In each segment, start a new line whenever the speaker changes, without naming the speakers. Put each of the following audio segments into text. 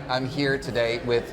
I'm here today with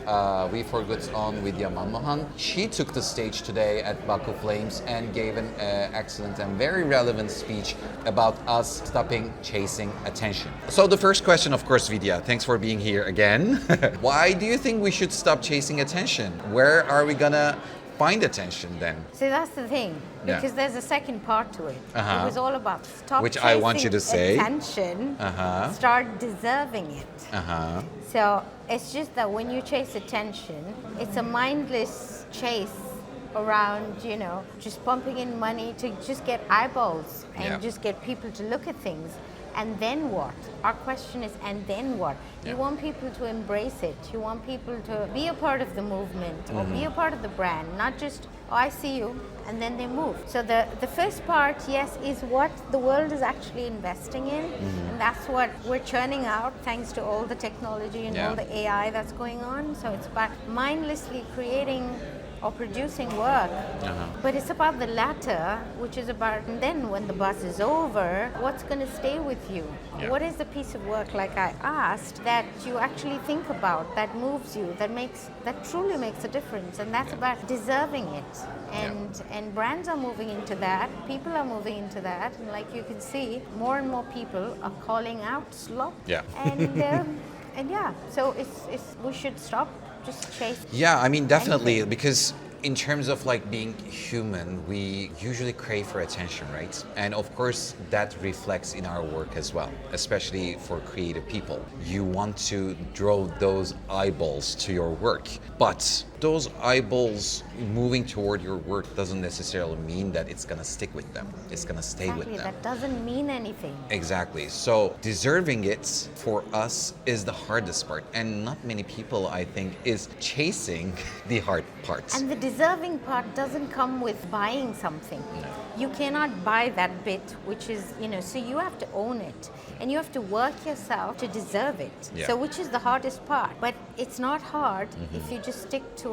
We For Good's own Vidya Manmohan. She took the stage today at Baku Flames and gave an excellent and very relevant speech about us stopping chasing attention. So the first question, of course, Vidya, thanks for being here again. Why do you think we should stop chasing attention? Where are we gonna find attention then?
See, that's the thing,
Yeah.
because there's a second part to it.
Uh-huh.
It was all about stop
Which
chasing
I want you to say.
attention,
Uh-huh.
start deserving it.
Uh-huh.
So it's just that when you chase attention, it's a mindless chase around, just pumping in money to just get eyeballs and
Yeah.
just get people to look at things. And then what? Our question is, and then what?
Yeah.
You want people to embrace it. You want people to be a part of the movement or be a part of the brand, not just, oh, I see you, and then they move. So the first part, yes, is what the world is actually investing in. And that's what we're churning out thanks to all the technology and
Yeah.
all the AI that's going on. So it's about mindlessly creating or producing work. But it's about the latter, which is about, and then when the buzz is over, what's going to stay with you?
Yeah.
What is the piece of work, like I asked, that you actually think about, that moves you, that truly makes a difference? And that's about deserving it. And brands are moving into that, people are moving into that, and like you can see, more and more people are calling out slop.
Yeah.
And yeah, so it's we should stop just chasing.
Yeah, I mean, definitely,
anything.
because in terms of like being human, we usually crave for attention, right? And of course, that reflects in our work as well, especially for creative people. You want to draw those eyeballs to your work, but those eyeballs moving toward your work doesn't necessarily mean that it's gonna stick with them. It's gonna stay with
Exactly,
them.
that doesn't mean anything.
Exactly. So deserving it for us is the hardest part, and not many people, I think, is chasing the hard parts.
And the deserving part doesn't come with buying something.
No.
You cannot buy that bit, which is, so you have to own it. And you have to work yourself to deserve it.
Yeah.
So which is the hardest part. But it's not hard if you just stick to,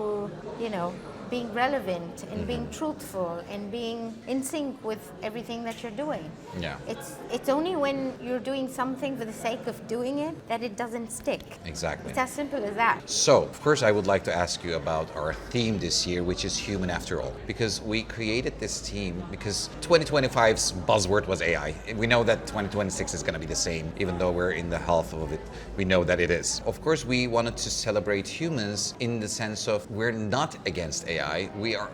being relevant and being truthful and being in sync with everything that you're doing.
Yeah.
It's only when you're doing something for the sake of doing it that it doesn't stick.
Exactly.
It's as simple as that.
So, of course, I would like to ask you about our theme this year, which is Human After All. Because we created this theme because 2025's buzzword was AI. We know that 2026 is going to be the same, even though we're in the health of it. We know that it is. Of course, we wanted to celebrate humans in the sense of we're not against AI.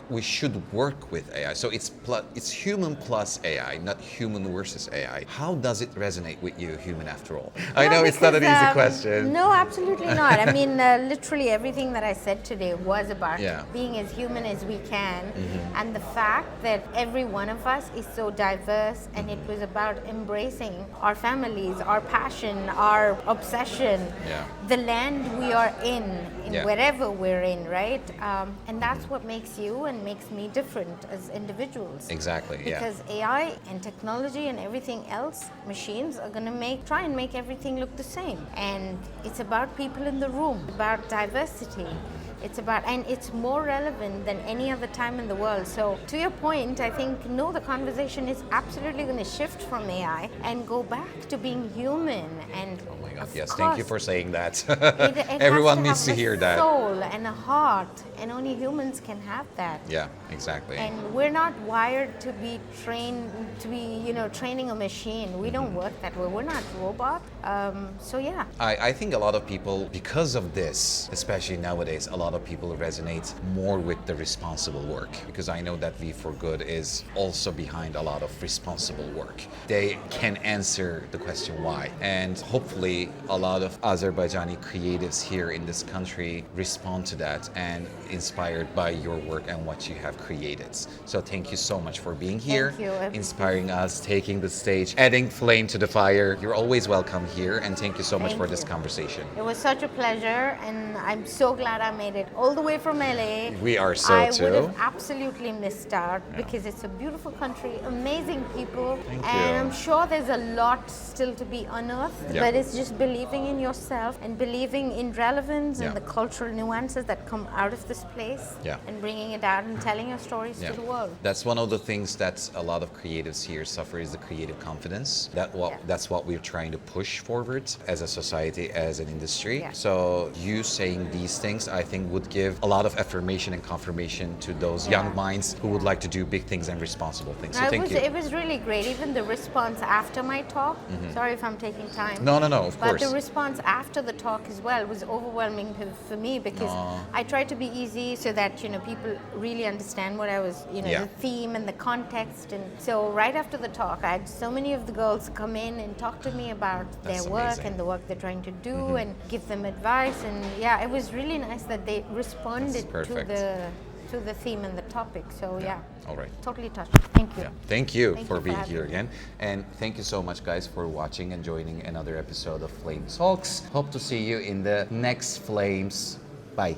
We should work with AI. So it's human plus AI, not human versus AI. How does it resonate with you, Human After All? I know it's not an
because,
easy question.
No, absolutely not. I mean, literally everything that I said today was about
Yeah.
being as human as we can, and the fact that every one of us is so diverse, and it was about embracing our families, our passion, our obsession,
Yeah.
the land we are in
Yeah.
wherever we're in, right? And that's what makes you and makes me different as individuals.
Exactly, yeah.
Because AI and technology and everything else, machines are going to try and make everything look the same. And it's about people in the room, about diversity. It's about, and it's more relevant than any other time in the world. So to your point, I think, no, the conversation is absolutely going to shift from AI and go back to being human. And
Oh my God,
of
yes, thank you
course,
for saying that.
it
Everyone
has
needs to
have
hear
a
that.
soul and a heart, and only humans can have that.
Yeah, exactly.
And we're not wired to be trained to be, training a machine. We don't work that way. We're not robot. So yeah.
I think a lot of people, because of this, especially nowadays, a lot of people resonate more with the responsible work, because I know that V for Good is also behind a lot of responsible work. They can answer the question why. And hopefully a lot of Azerbaijani creatives here in this country respond to that and inspired by your work and what you have created. So thank you so much for being here,
Thank you.
inspiring us, taking the stage, adding flame to the fire. You're always welcome here, and thank you so much
Thank
for this
you.
conversation.
It was such a pleasure, and I'm so glad I made it it all the way from LA.
We are so
I
too.
would have absolutely missed out because it's a beautiful country, amazing people,
Thank
and
you.
I'm sure there's a lot still to be unearthed.
Yeah.
But it's just believing in yourself and believing in relevance
Yeah.
and the cultural nuances that come out of this place,
Yeah.
and bringing it out and telling your stories
Yeah.
to the world.
That's one of the things that a lot of creatives here suffer is the creative confidence.
Yeah.
That's what we're trying to push forward as a society, as an industry.
Yeah.
So you saying these things, I think, would give a lot of affirmation and confirmation to those
Yeah.
young minds who would
Yeah.
like to do big things and responsible things. So
No,
thank you.
it was really great. Even the response after my talk. Sorry if I'm taking time.
No, of
But
course.
the response after the talk as well was overwhelming for me because I tried to be easy so that people really understand what I was,
Yeah.
the theme and the context. And so right after the talk, I had so many of the girls come in and talk to me about their
That's
work
amazing.
and the work they're trying to do and give them advice. And yeah, it was really nice that they responded to
perfect.
the theme and the topic. So yeah,
All right.
totally touched. Thank you.
Yeah. Thank you
Thank
for
you for
being
having
here
me.
again. And thank you so much, guys, for watching and joining another episode of Flame Talks. Hope to see you in the next Flames. Bye.